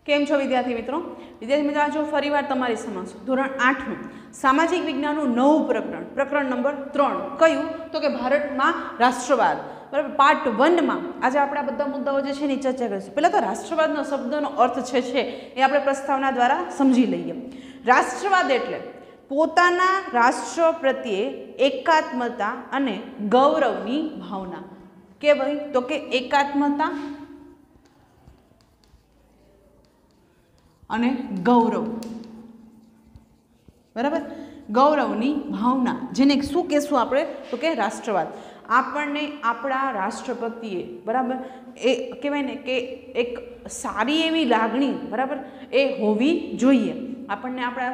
કેમ છો વિદ્યાર્થી મિત્રો? જો ફરીવાર તમારી સમક્ષ ધોરણ 8નું સામાજિક વિજ્ઞાનનું નવું પ્રકરણ નંબર 3 કયું તો કે ભારતમાં રાષ્ટ્રવાદ, બરાબર. પાર્ટ 1 માં આજે આપણે આ બધા મુદ્દાઓ જે છે એની ચર્ચા કરીશું. પહેલા તો રાષ્ટ્રવાદનો શબ્દનો અર્થ છે એ આપણે પ્રસ્તાવના દ્વારા સમજી લઈએ. રાષ્ટ્રવાદ એટલે પોતાના રાષ્ટ્ર પ્રત્યે એકાત્મતા અને ગૌરવની ભાવના. કે ભાઈ તો કે એકાત્મતા અને ગૌરવ, બરાબર, ગૌરવની ભાવના, જેને શું કહેશું આપણે તો કે રાષ્ટ્રવાદ. આપણને આપણા રાષ્ટ્ર પ્રત્યે, બરાબર, એ કહેવાય ને કે એક સારી એવી લાગણી, બરાબર, એ હોવી જોઈએ. આપણને આપણા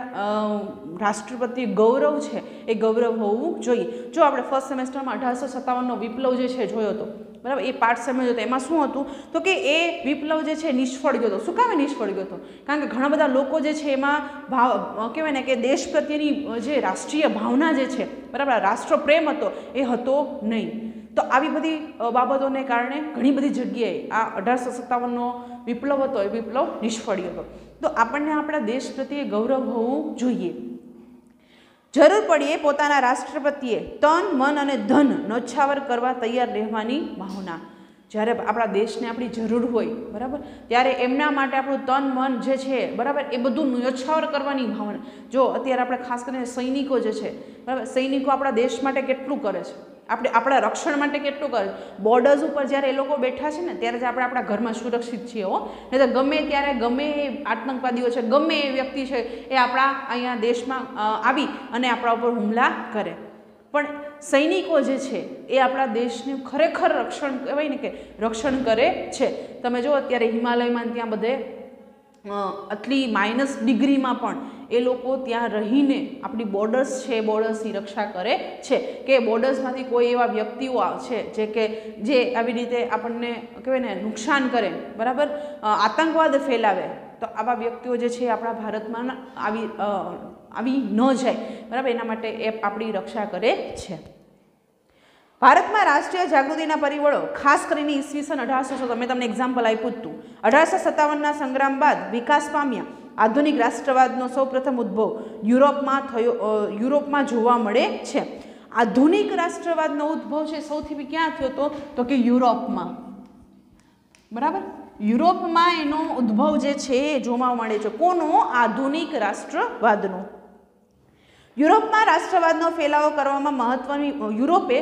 રાષ્ટ્ર પ્રત્યે ગૌરવ છે એ ગૌરવ હોવું જોઈએ. જો આપણે ફર્સ્ટ સેમેસ્ટરમાં 1857નો વિપ્લવ જે છે જોયો હતો, બરાબર, એ પાર્ટ સમજ્યો હતો. એમાં શું હતું તો કે એ વિપ્લવ જે છે નિષ્ફળ ગયો હતો. શું કામે નિષ્ફળ ગયો હતો? કારણ કે ઘણા બધા લોકો જે છે એમાં કહેવાય ને કે દેશ પ્રત્યેની જે રાષ્ટ્રીય ભાવના જે છે, બરાબર, રાષ્ટ્રપ્રેમ હતો એ હતો નહીં. તો આવી બધી બાબતોને કારણે ઘણી બધી જગ્યાએ આ 1857નો વિપ્લવ હતો એ વિપ્લવ નિષ્ફળ ગયો હતો. તો આપણને આપણા દેશ પ્રત્યે ગૌરવ હોવું જોઈએ. જરૂર પડીએ પોતાના રાષ્ટ્ર પ્રત્યે તન, મન અને ધન ન્યોછાવર કરવા તૈયાર રહેવાની ભાવના. જ્યારે આપણા દેશને આપણી જરૂર હોય, બરાબર, ત્યારે એમના માટે આપણું તન, મન જે છે, બરાબર, એ બધું ન્યોછાવર કરવાની ભાવના. જો અત્યારે આપણે ખાસ કરીને સૈનિકો જે છે, બરાબર, સૈનિકો આપણા દેશ માટે કેટલું કરે છે, આપણે આપણા રક્ષણ માટે કેટલું કરે. બોર્ડર્સ ઉપર જ્યારે એ લોકો બેઠા છે ને ત્યારે જ આપણે આપણા ઘરમાં સુરક્ષિત છીએ. નહીં તો ગમે ત્યારે ગમે એ આતંકવાદીઓ છે, ગમે એ વ્યક્તિ છે, એ આપણા અહીંયા દેશમાં આવી અને આપણા ઉપર હુમલા કરે. પણ સૈનિકો જે છે એ આપણા દેશનું ખરેખર રક્ષણ, કહેવાય ને કે રક્ષણ કરે છે. તમે જો અત્યારે હિમાલયમાં ત્યાં બધે આટલી માઇનસ ડિગ્રીમાં પણ એ લોકો ત્યાં રહીને આપણી બોર્ડર્સ છે એ બોર્ડર્સની રક્ષા કરે છે. કે બોર્ડર્સમાંથી કોઈ એવા વ્યક્તિઓ છે જે આવી રીતે આપણને કહેવાય ને નુકસાન કરે, બરાબર, આતંકવાદ ફેલાવે, તો આવા વ્યક્તિઓ જે છે આપણા ભારતમાં આવી ન જાય, બરાબર, એના માટે એ આપણી રક્ષા કરે છે. ભારતમાં રાષ્ટ્રીય જાગૃતિના પરિબળો ખાસ કરીને ઈસવીસન 1857, મેં તમને એક્ઝામ્પલ આપ્યું હતું, 1857ના સંગ્રામ બાદ વિકાસ પામ્યા આધુનિક રાષ્ટ્રવાદનો સૌપ્રથમ ઉદ્ભવ યુરોપમાં જોવા મળે છે. આધુનિક રાષ્ટ્રવાદનો ઉદ્ભવ છે સૌથી ક્યાં થયો હતો તો કે યુરોપમાં, બરાબર, યુરોપમાં એનો ઉદ્ભવ જે છે એ જોવા મળે છે. કોનો? આધુનિક રાષ્ટ્રવાદનો. યુરોપમાં રાષ્ટ્રવાદનો ફેલાવો કરવામાં યુરોપે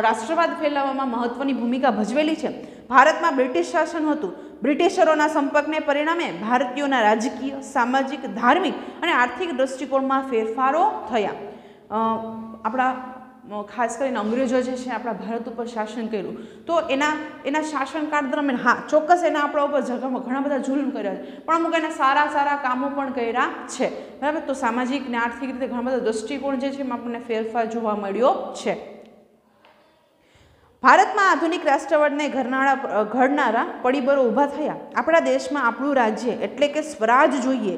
રાષ્ટ્રવાદ ફેલાવવામાં મહત્વની ભૂમિકા ભજવેલી છે. ભારતમાં બ્રિટિશ શાસન હતું. બ્રિટિશરોના સંપર્કને પરિણામે ભારતીયોના રાજકીય, સામાજિક, ધાર્મિક અને આર્થિક દૃષ્ટિકોણમાં ફેરફારો થયા. આપણા ખાસ કરીને અંગ્રેજો જે છે આપણા ભારત ઉપર શાસન કર્યું, તો એના શાસનકાળ દરમિયાન હા ચોક્કસ એના આપણા ઉપર ઘણા બધા જુલ્મ કર્યા છે, પણ અમુક એના સારા કામો પણ કર્યા છે, બરાબર. તો સામાજિક ને આર્થિક રીતે ઘણા બધા દૃષ્ટિકોણ જે છે એમાં આપણને ફેરફાર જોવા મળ્યો છે. ભારતમાં આધુનિક રાષ્ટ્રવાદને ઘડનારા પરિબળો ઊભા થયા. આપણા દેશમાં આપણું રાજ્ય એટલે કે સ્વરાજ જોઈએ,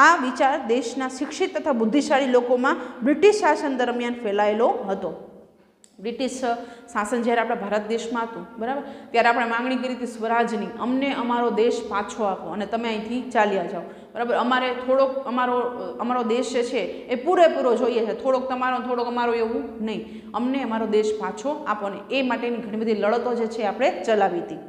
આ વિચાર દેશના શિક્ષિત તથા બુદ્ધિશાળી લોકોમાં બ્રિટિશ શાસન દરમિયાન ફેલાયેલો હતો. બ્રિટિશ શાસન જ્યારે આપણા ભારત દેશમાં હતું, બરાબર, ત્યારે આપણે માંગણી કરી હતી સ્વરાજની, અમને અમારો દેશ પાછો આપો અને તમે અહીંથી ચાલ્યા જાઓ, બરાબર. અમારે થોડોક અમારો દેશ જે છે એ પૂરેપૂરો જોઈએ છે, થોડોક તમારો થોડોક અમારો એવું નહીં, અમને અમારો દેશ પાછો આપો ને એ માટેની ઘણી બધી લડતો જે છે આપણે ચલાવી હતી.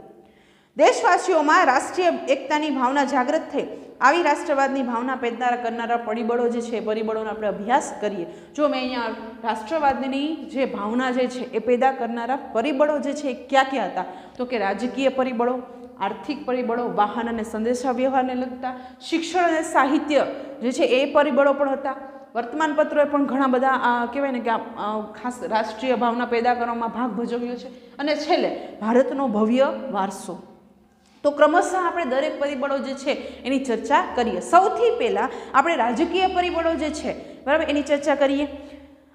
દેશવાસીઓમાં રાષ્ટ્રીય એકતાની ભાવના જાગૃત થઈ. આવી રાષ્ટ્રવાદની ભાવના પેદા કરનારા પરિબળો જે છે એ પરિબળોનો આપણે અભ્યાસ કરીએ. જો મેં અહીંયા રાષ્ટ્રવાદની જે ભાવના જે છે એ પેદા કરનારા પરિબળો જે છે એ ક્યાં હતા તો કે રાજકીય પરિબળો, આર્થિક પરિબળો, વાહન અને સંદેશા વ્યવહારને લગતા, શિક્ષણ અને સાહિત્ય જે છે એ પરિબળો પણ હતા. વર્તમાનપત્રોએ પણ ઘણા બધા કહેવાય ને કે ખાસ રાષ્ટ્રીય ભાવના પેદા કરવામાં ભાગ ભજવ્યો છે. અને છેલ્લે ભારતનો ભવ્ય વારસો. તો ક્રમશઃ આપણે દરેક પરિબળો જે છે એની ચર્ચા કરીએ. સૌથી પહેલાં આપણે રાજકીય પરિબળો જે છે, બરાબર, એની ચર્ચા કરીએ.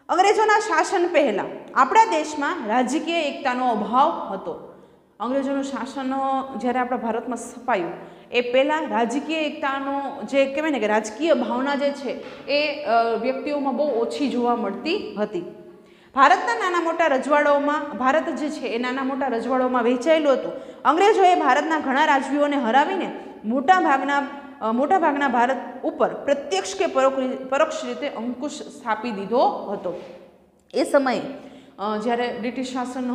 અંગ્રેજોના શાસન પહેલાં આપણા દેશમાં રાજકીય એકતાનો અભાવ હતો. અંગ્રેજોનું શાસન જ્યારે આપણા ભારતમાં સ્થપાયું એ પહેલાં રાજકીય એકતાનો જે કહેવાય ને કે રાજકીય ભાવના જે છે એ વ્યક્તિઓમાં બહુ ઓછી જોવા મળતી હતી. ભારતના નાના મોટા રજવાડાઓમાં ભારત જે છે એ નાના મોટા રજવાડાઓમાં વહેંચાયેલું હતું. અંગ્રેજોએ ભારતના ઘણા રાજવીઓને હરાવીને મોટાભાગના ભારત ઉપર પ્રત્યક્ષ કે પરોક્ષ રીતે અંકુશ સ્થાપી દીધો હતો. એ સમયે જ્યારે બ્રિટિશ શાસન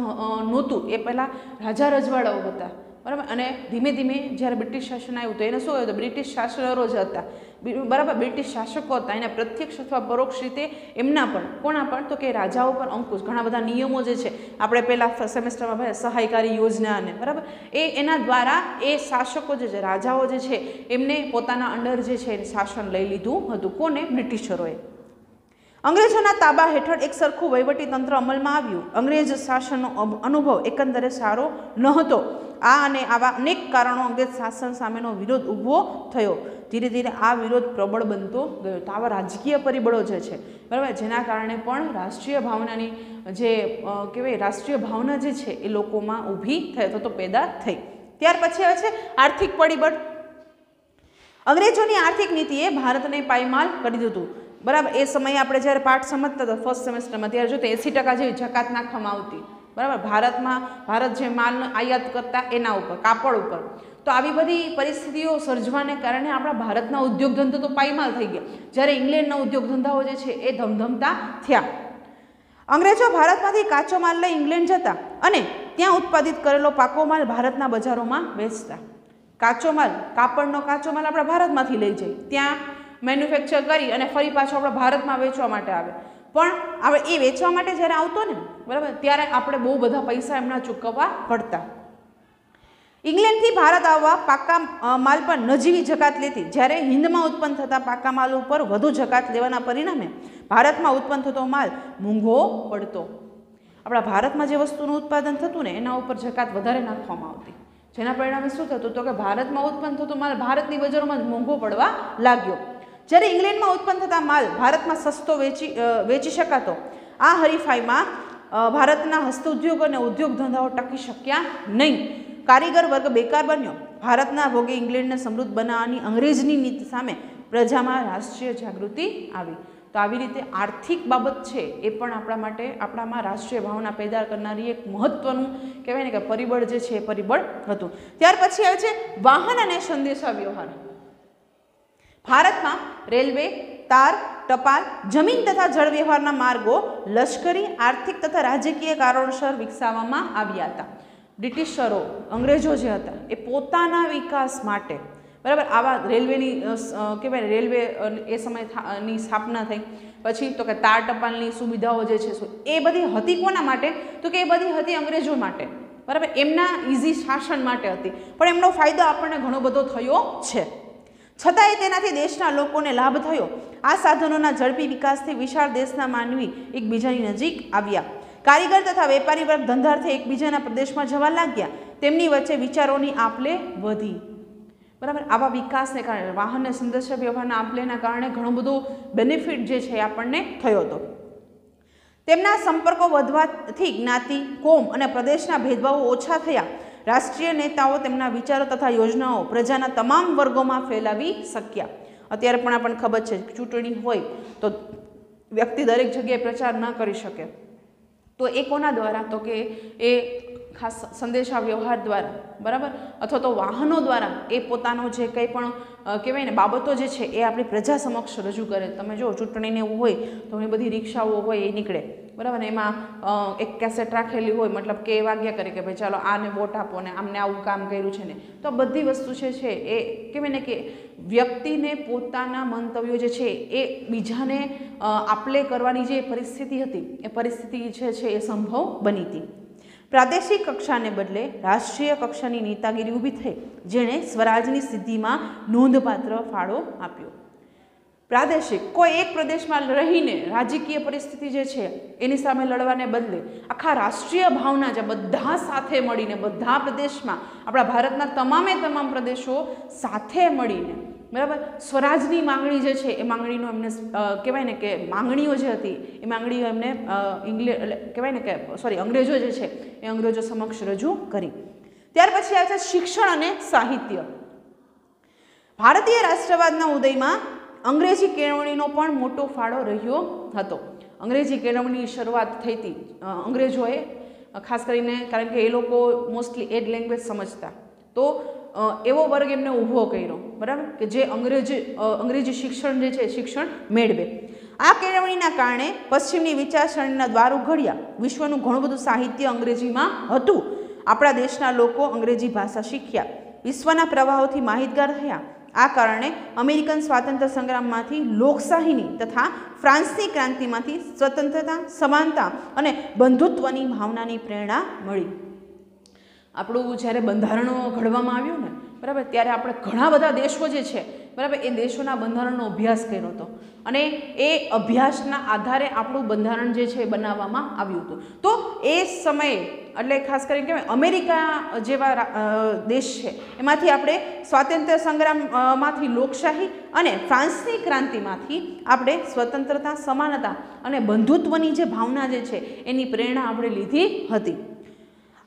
નહોતું એ પહેલાં રાજા રજવાડાઓ હતા, બરાબર, અને ધીમે ધીમે જ્યારે બ્રિટિશ શાસન આવ્યું તો એને શું આવ્યું, બ્રિટિશ શાસકો જ હતા, બરાબર, બ્રિટિશ શાસકો હતા, એને પ્રત્યક્ષ અથવા પરોક્ષ રીતે એમના પણ કોના પણ તો કે રાજાઓ પર અંકુશ, ઘણા બધા નિયમો જે છે આપણે પહેલાં સેમેસ્ટરમાં ભણ્યા સહાયકારી યોજના અને બરાબર, એના દ્વારા એ શાસકો જે છે, રાજાઓ જે છે એમને પોતાના અંડર જે છે શાસન લઈ લીધું હતું. કોને? બ્રિટિશરોએ. અંગ્રેજોના તાબા હેઠળ એક સરખું વહીવટી તંત્ર અમલમાં આવ્યું. અંગ્રેજ શાસનનો અનુભવ એકંદરે સારો ન હતો. આ અને આવા અનેક કારણો અંગ્રેજ શાસન સામેનો વિરોધ ઊભો થયો. ધીરે ધીરે આ વિરોધ પ્રબળ બનતો ગયો. તો આવા રાજકીય પરિબળો જે છે, બરાબર, જેના કારણે પણ રાષ્ટ્રીય ભાવનાની જે કહેવાય રાષ્ટ્રીય ભાવના જે છે એ લોકોમાં ઊભી થઈ અથવા તો પેદા થઈ. ત્યાર પછી આવે છે આર્થિક પરિબળ. અંગ્રેજોની આર્થિક નીતિએ ભારતને પાયમાલ કરી દીધું, બરાબર. એ સમયે આપણે જ્યારે પાઠ સમજતા હતા ફર્સ્ટ સેમેસ્ટરમાં ત્યારે જો 80% જેવી જકાત નાખવામાં આવતી, બરાબર, ભારત જે માલ આયાત કરતા એના ઉપર, કાપડ ઉપર. તો આવી બધી પરિસ્થિતિઓ સર્જવાને કારણે આપણા ભારતના ઉદ્યોગ ધંધો તો પાયમાલ થઈ ગયા, જ્યારે ઇંગ્લેન્ડના ઉદ્યોગ ધંધાઓ જે છે એ ધમધમતા થયા. અંગ્રેજો ભારતમાંથી કાચો માલ લઈ ઇંગ્લેન્ડ જતા અને ત્યાં ઉત્પાદિત કરેલો પાકો માલ ભારતના બજારોમાં વેચતા. કાચો માલ, કાપડનો કાચો માલ આપણા ભારતમાંથી લઈ જાય, ત્યાં મેન્યુફેક્ચર કરી અને ફરી પાછો આપણા ભારતમાં વેચવા માટે આવે. પણ હવે એ વેચવા માટે જ્યારે આવતો ને, બરાબર, ત્યારે આપણે બહુ બધા પૈસા એમના ચૂકવવા પડતા. ઇંગ્લેન્ડથી ભારત આવવા પાકા માલ પર નજીવી જકાત લેતી, જ્યારે હિન્દમાં ઉત્પન્ન થતા પાકા માલ ઉપર વધુ જકાત લેવાના પરિણામે ભારતમાં ઉત્પન્ન થતો માલ મોંઘો પડતો. આપણા ભારતમાં જે વસ્તુનું ઉત્પાદન થતું ને એના ઉપર જકાત વધારે નાખવામાં આવતી, જેના પરિણામે શું થતું તો કે ભારતમાં ઉત્પન્ન થતો માલ ભારતની બજારોમાં જ મોંઘો પડવા લાગ્યો. જ્યારે ઇંગ્લેન્ડમાં ઉત્પન્ન થતા માલ ભારતમાં સસ્તો વેચી શકાતો. આ હરીફાઈમાં ભારતના હસ્તોદ્યોગ અને ઉદ્યોગ ધંધાઓ ટકી શક્યા નહીં. કારીગર વર્ગ બેકાર બન્યો. ભારતના ભોગે ઇંગ્લેન્ડને સમૃદ્ધ બનાવવાની અંગ્રેજની નીતિ સામે પ્રજામાં રાષ્ટ્રીય જાગૃતિ આવી. તો આવી રીતે આર્થિક બાબત છે એ પણ આપણા માટે, આપણામાં રાષ્ટ્રીય ભાવના પેદા કરનારી એક મહત્વનું કહેવાય ને કે પરિબળ જે છે એ પરિબળ હતું. ત્યાર પછી આવે છે વાહન અને સંદેશા વ્યવહાર. ભારતમાં રેલવે, તાર, ટપાલ, જમીન તથા જળ વ્યવહારના માર્ગો લશ્કરી, આર્થિક તથા રાજકીય કારણોસર વિકસાવવામાં આવ્યા હતા. બ્રિટિશરો, અંગ્રેજો જે હતા એ પોતાના વિકાસ માટે, બરાબર, આવા રેલવેની કહેવાય રેલવે એ સમયની સ્થાપના થઈ. પછી તો કે તાર ટપાલની સુવિધાઓ જે છે એ બધી હતી કોના માટે તો કે એ બધી હતી અંગ્રેજો માટે, બરાબર, એમના ઇઝી શાસન માટે હતી. પણ એમનો ફાયદો આપણને ઘણો બધો થયો છે. છતાંય તેનાથી દેશના લોકોને લાભ થયો. આ સાધનોના ઝડપી વિકાસથી વિશાળ દેશના માનવી એકબીજાની નજીક આવ્યા. કારીગર તથા વેપારી વર્ગ ધંધાર્થે એકબીજાના પ્રદેશમાં જવા લાગ્યા. તેમની વચ્ચે વિચારોની આપલે વધી, બરાબર. આવા વિકાસને કારણે, વાહન અને સંદેશા વ્યવહારના આપલેના કારણે ઘણો બધો બેનિફિટ જે છે આપણને થયો હતો. તેમના સંપર્કો વધવાથી જ્ઞાતિ, કોમ અને પ્રદેશના ભેદભાવો ઓછા થયા. રાષ્ટ્રીય નેતાઓ તેમના વિચારો તથા યોજનાઓ પ્રજાના તમામ વર્ગોમાં ફેલાવી શક્યા. અત્યારે પણ આપણને ખબર છે ચૂંટણી હોય તો વ્યક્તિ દરેક જગ્યાએ પ્રચાર ન કરી શકે, તો એ કોના દ્વારા તો કે એ ખાસ સંદેશા વ્યવહાર દ્વારા, બરાબર, અથવા તો વાહનો દ્વારા એ પોતાનો જે કંઈ પણ કહેવાય ને બાબતો જે છે એ આપણી પ્રજા સમક્ષ રજૂ કરે. તમે જો ચૂંટણીને એવું હોય તો એ બધી રિક્ષાઓ હોય એ નીકળે, બરાબર, ને એમાં એક કેસેટ રાખેલી હોય, મતલબ કે એ વાગ્યા કરે કે ભાઈ ચાલો આને વોટ આપો ને આમને આવું કામ કર્યું છે ને. તો બધી વસ્તુ છે એ કહેવાય ને કે વ્યક્તિને પોતાના મંતવ્યો જે છે એ બીજાને આપલે કરવાની જે પરિસ્થિતિ હતી એ પરિસ્થિતિ જે છે એ સંભવ બની હતી. પ્રાદેશિક કક્ષાને બદલે રાષ્ટ્રીય કક્ષાની નેતાગીરી ઊભી થઈ, જેણે સ્વરાજની સિદ્ધિમાં નોંધપાત્ર ફાળો આપ્યો. પ્રાદેશિક, કોઈ એક પ્રદેશમાં રહીને રાજકીય પરિસ્થિતિ જે છે એની સામે લડવાને બદલે આખા રાષ્ટ્રીય ભાવના જે બધા સાથે મળીને, બધા પ્રદેશમાં, આપણા ભારતના તમામ પ્રદેશો સાથે મળીને, બરાબર, સ્વરાજની માંગણી જે છે એ માંગણીનો એમને કહેવાય ને કે માંગણીઓ જે હતી એ માંગણીઓ એમને કહેવાય ને કે અંગ્રેજો જે છે એ અંગ્રેજો સમક્ષ રજૂ કરી. ત્યાર પછી આવે છે શિક્ષણ અને સાહિત્ય. ભારતીય રાષ્ટ્રવાદના ઉદયમાં અંગ્રેજી કેળવણીનો પણ મોટો ફાળો રહ્યો હતો. અંગ્રેજી કેળવણીની શરૂઆત થઈ હતી અંગ્રેજોએ, ખાસ કરીને, કારણ કે એ લોકો મોસ્ટલી એ જ લેંગ્વેજ સમજતા. તો એવો વર્ગ એમને ઊભો કર્યો, બરાબર, કે જે અંગ્રેજી શિક્ષણ જે છે શિક્ષણ મેળવે. આ કેળવણીના કારણે પશ્ચિમની વિચારસરણીના દ્વાર ઉઘડ્યા. વિશ્વનું ઘણું બધું સાહિત્ય અંગ્રેજીમાં હતું. આપણા દેશના લોકો અંગ્રેજી ભાષા શીખ્યા, વિશ્વના પ્રવાહોથી માહિતગાર થયા. આ કારણે અમેરિકન સ્વાતંત્ર્ય સંગ્રામમાંથી લોકશાહીની તથા ફ્રાન્સની ક્રાંતિમાંથી સ્વતંત્રતા, સમાનતા અને બંધુત્વની ભાવનાની પ્રેરણા મળી. આપણું જ્યારે બંધારણો ઘડવામાં આવ્યું ને, બરાબર, ત્યારે આપણે ઘણા બધા દેશો જે છે, બરાબર, એ દેશોના બંધારણનો અભ્યાસ કર્યો હતો અને એ અભ્યાસના આધારે આપણું બંધારણ જે છે બનાવવામાં આવ્યું હતું. તો એ સમયે એટલે ખાસ કરીને કહેવાય અમેરિકા જેવા દેશ છે એમાંથી આપણે સ્વાતંત્ર્ય સંગ્રામમાંથી લોકશાહી અને ફ્રાન્સની ક્રાંતિમાંથી આપણે સ્વતંત્રતા, સમાનતા અને બંધુત્વની જે ભાવના જે છે એની પ્રેરણા આપણે લીધી હતી.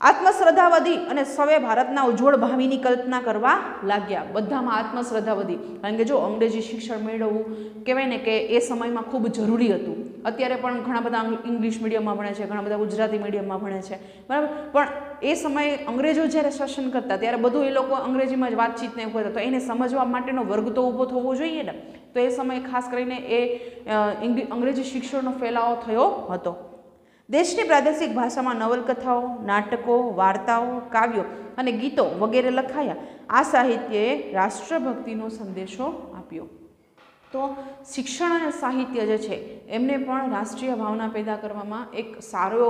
આત્મશ્રદ્ધા વધી અને સૌએ ભારતના ઉજ્જવળ ભાવિની કલ્પના કરવા લાગ્યા. બધામાં આત્મશ્રદ્ધા વધી, કારણ કે જો અંગ્રેજી શિક્ષણ મેળવવું કહેવાય ને કે એ સમયમાં ખૂબ જરૂરી હતું. અત્યારે પણ ઘણા બધા ઇંગ્લિશ મીડિયમમાં ભણે છે, ઘણા બધા ગુજરાતી મીડિયમમાં ભણે છે, બરાબર, પણ એ સમયે અંગ્રેજો જ્યારે શાસન કરતા ત્યારે બધું એ લોકો અંગ્રેજીમાં જ વાતચીતને એવું કરતા, તો એને સમજવા માટેનો વર્ગ તો ઊભો થવો જોઈએ ને. તો એ સમયે ખાસ કરીને એ અંગ્રેજી શિક્ષણનો ફેલાવો થયો હતો. દેશની પ્રાદેશિક ભાષામાં નવલકથાઓ, નાટકો, વાર્તાઓ, કાવ્યો અને ગીતો વગેરે લખાયા. આ સાહિત્યએ રાષ્ટ્રભક્તિનો સંદેશો આપ્યો. તો શિક્ષણ અને સાહિત્ય જે છે એમને પણ રાષ્ટ્રીય ભાવના પેદા કરવામાં એક સારો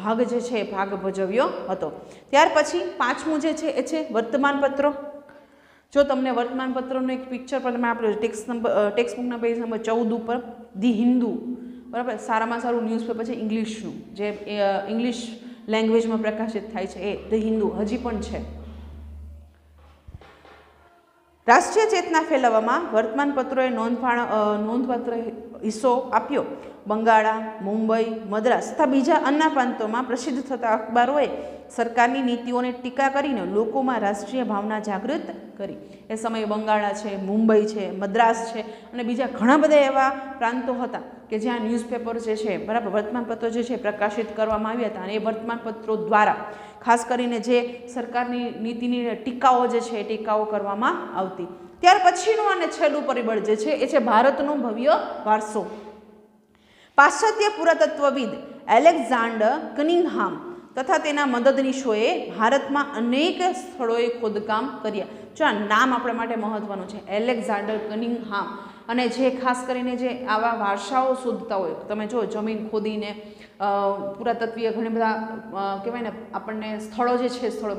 ભાગ જે છે એ ભાગ ભજવ્યો હતો. ત્યાર પછી પાંચમું જે છે એ છે વર્તમાનપત્રો. જો તમને વર્તમાનપત્રનું એક પિક્ચર પર તમે આપણે ટેક્સ્ટબુકના પેજ નંબર 14 ઉપર ધી હિન્દુ, બરાબર, સારામાં સારું ન્યૂઝપેપર છે ઇંગ્લિશનું, જે ઇંગ્લિશ લેંગ્વેજમાં પ્રકાશિત થાય છે, એ ધ હિન્દુ હજી પણ છે. રાષ્ટ્રીય ચેતના ફેલાવવામાં વર્તમાનપત્રોએ નોંધપાત્ર હિસ્સો આપ્યો. બંગાળા, મુંબઈ, મદ્રાસ તથા બીજા અન્ય પ્રાંતોમાં પ્રસિદ્ધ થતા અખબારોએ સરકારની નીતિઓને ટીકા કરીને લોકોમાં રાષ્ટ્રીય ભાવના જાગૃત કરી. એ સમયે બંગાળા છે, મુંબઈ છે, મદ્રાસ છે અને બીજા ઘણા બધા એવા પ્રાંતો હતા કે જ્યાં ન્યૂઝપેપર જે છે, બરાબર, વર્તમાનપત્રો જે છે પ્રકાશિત કરવામાં આવ્યા હતા. અને એ વર્તમાનપત્રો દ્વારા ખાસ કરીને જે સરકારની નીતિની ટીકાઓ જે છે એ ટીકાઓ કરવામાં આવતી. ત્યાર પછીનું અને છેલ્લું પરિબળ જે છે એ છે ભારતનો ભવ્ય વારસો. પાશ્ચાત્ય પુરાતત્વવિદ એલેક્ઝાન્ડર કનિંઘહામ તથા તેના મદદનીશોએ ભારતમાં અનેક સ્થળોએ ખોદકામ કર્યા. જો આ નામ આપણા માટે મહત્વનું છે, એલેક્ઝાન્ડર કનિંઘહામ. અને જે ખાસ કરીને જે આવા વારસાઓ શોધતા હોય, તમે જો જમીન ખોદીને પુરાતત્વીય ઘણા બધા કહેવાય ને આપણને સ્થળો જે છે, સ્થળો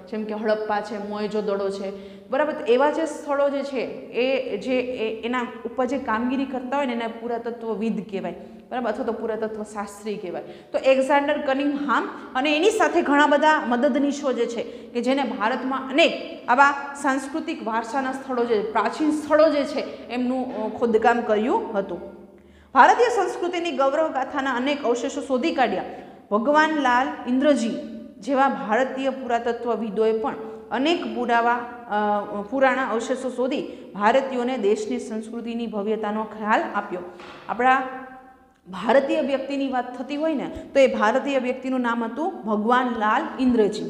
જેમ કે હડપ્પા છે, મોહેંજો-દડો છે, બરાબર, એવા જે સ્થળો જે છે એ જે એના ઉપર જે કામગીરી કરતા હોય ને એને પુરાતત્વવિદ કહેવાય, બરાબર, અથવા તો પુરાતત્વ શાસ્ત્રી કહેવાય. તો એલેક્ઝાન્ડર કનિંઘહામ અને એની સાથે ઘણા બધા મદદનીશો જે છે કે જેને ભારતમાં અનેક આવા સાંસ્કૃતિક વારસાના સ્થળો જે પ્રાચીન સ્થળો જે છે એમનું ખોદકામ કર્યું હતું. ભારતીય સંસ્કૃતિની ગૌરવ ગાથાના અનેક અવશેષો શોધી કાઢ્યા. ભગવાનલાલ ઇન્દ્રજી જેવા ભારતીય પુરાતત્વવિદોએ પણ અનેક પુરાણા અવશેષો શોધી ભારતીયોને દેશની સંસ્કૃતિની ભવ્યતાનો ખ્યાલ આપ્યો. આપણા ભારતીય વ્યક્તિની વાત થતી હોય ને તો એ ભારતીય વ્યક્તિનું નામ હતું ભગવાનલાલ ઇન્દ્રજી.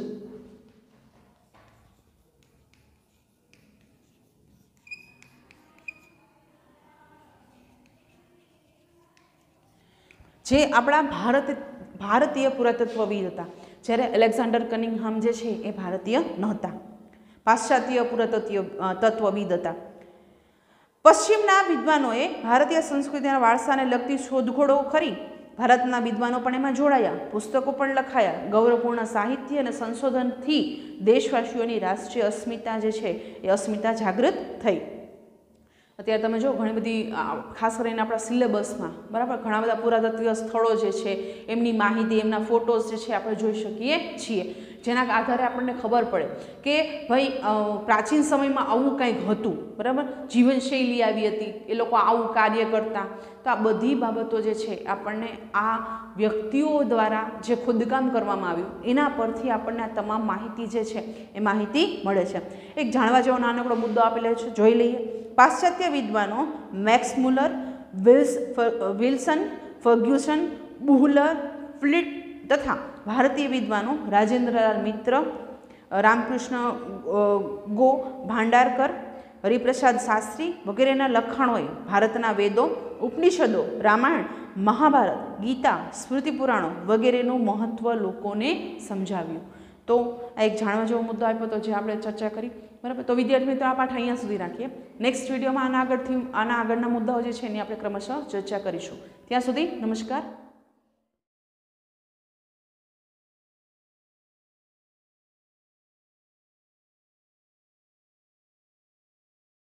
જે આપણા ભારતીય પુરાતત્વવિદ હતા. જ્યારે એલેક્ઝાન્ડર કનિંઘહામ જે છે એ ભારતીય નહોતા, પાશ્ચાત્ય પુરાતત્વવિદ હતા. પશ્ચિમના વિદ્વાનોએ ભારતીય સંસ્કૃતિના વારસાને લગતી શોધખોળો કરી. ભારતના વિદ્વાનો પણ એમાં જોડાયા, પુસ્તકો પણ લખાયા. ગૌરવપૂર્ણ સાહિત્ય અને સંશોધનથી દેશવાસીઓની રાષ્ટ્રીય અસ્મિતા જે છે એ અસ્મિતા જાગૃત થઈ. અત્યારે તમે જો ઘણી બધી ખાસ કરીને આપણા સિલેબસમાં, બરાબર, ઘણા બધા પુરાતત્વીય સ્થળો જે છે એમની માહિતી, એમના ફોટોઝ જે છે આપણે જોઈ શકીએ છીએ, જેના આધારે આપણને ખબર પડે કે ભાઈ પ્રાચીન સમયમાં આવું કંઈક હતું, બરાબર, જીવનશૈલી આવી હતી, એ લોકો આવું કાર્ય કરતા. તો આ બધી બાબતો જે છે આપણને આ વ્યક્તિઓ દ્વારા જે ખોદકામ કરવામાં આવ્યું એના પરથી આપણને આ તમામ માહિતી જે છે એ માહિતી મળે છે. એક જાણવા જેવો નાનકડો મુદ્દો આપેલો છે, જોઈ લઈએ. પાશ્ચાત્ય વિદ્વાનો મેક્સ મુલર, વિલ્સન, ફર્ગ્યુસન, બુહલર, ફ્લિટ તથા ભારતીય વિદ્વાનો રાજેન્દ્રલાલ મિત્ર, રામકૃષ્ણ ગો ભાંડારકર, હરિપ્રસાદ શાસ્ત્રી વગેરેના લખાણોએ ભારતના વેદો, ઉપનિષદો, રામાયણ, મહાભારત, ગીતા, સ્મૃતિપુરાણો વગેરેનું મહત્ત્વ લોકોને સમજાવ્યું. તો આ એક જાણવા જેવો મુદ્દો આપ્યો હતો જે આપણે ચર્ચા કરી. બરાબર, તો વિદ્યાર્થી મિત્રો આ પાઠ અહીંયા સુધી રાખીએ. નેક્સ્ટ વિડીયોમાં આના આગળના મુદ્દાઓ જે છે એની આપણે ક્રમશઃ ચર્ચા કરીશું. ત્યાં સુધી નમસ્કાર.